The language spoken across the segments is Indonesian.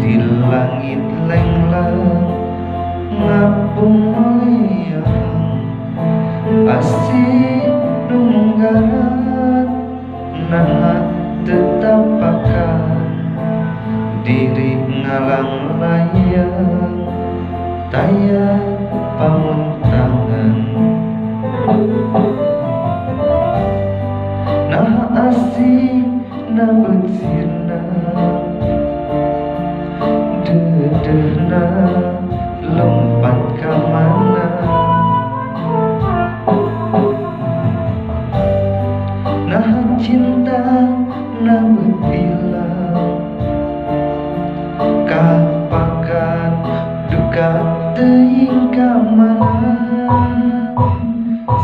di langit lenglang ngapung meliang asih nunggaran nah tetap pakan diri ngalang layang taya pamuntangan nah asih na betina dedehna lompat ke mana nah cinta na betilang kapakan duka teuing ka mana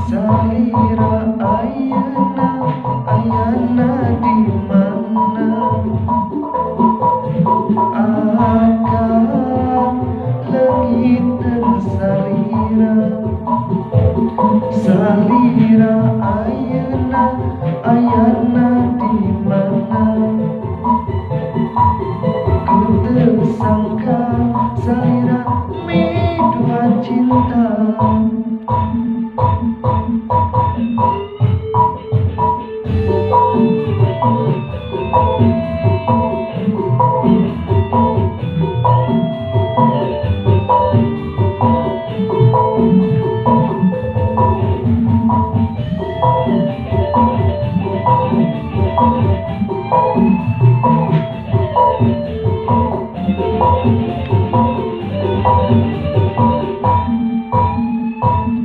salira ayana di mana akan leungiteun salira ayana di mana ku teu sangka salira dua cinta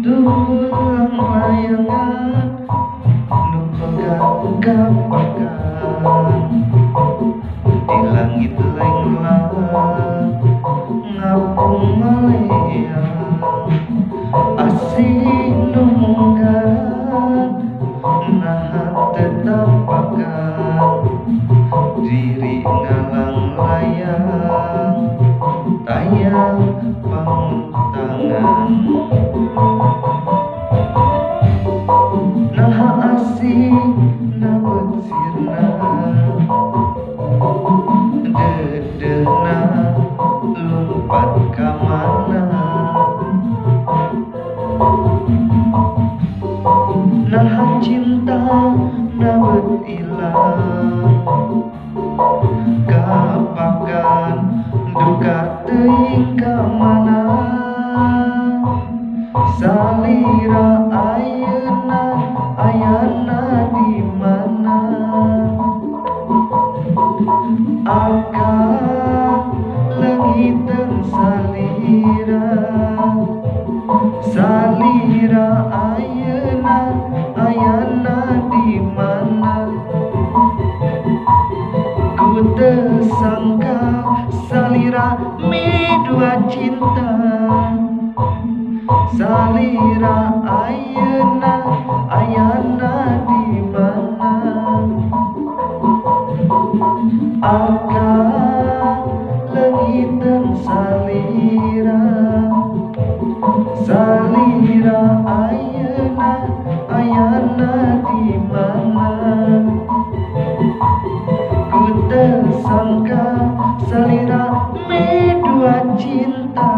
tulang layangan nu pegat-pegat di langit lenglang ngapung maleang asih nunggaran nah tetap pakan diri ngalang layang tayang pamuntangan nah asih na betina dedehna lompat ka mana nah cinta na betilang kapakan duka teuing ka mana salira ayana di mana akan leungiteun salira ayana di mana ku teu sangka salira dua cinta salira ayana di mana akan leungiteun salira ayana di mana ku teu sangka salira dua cinta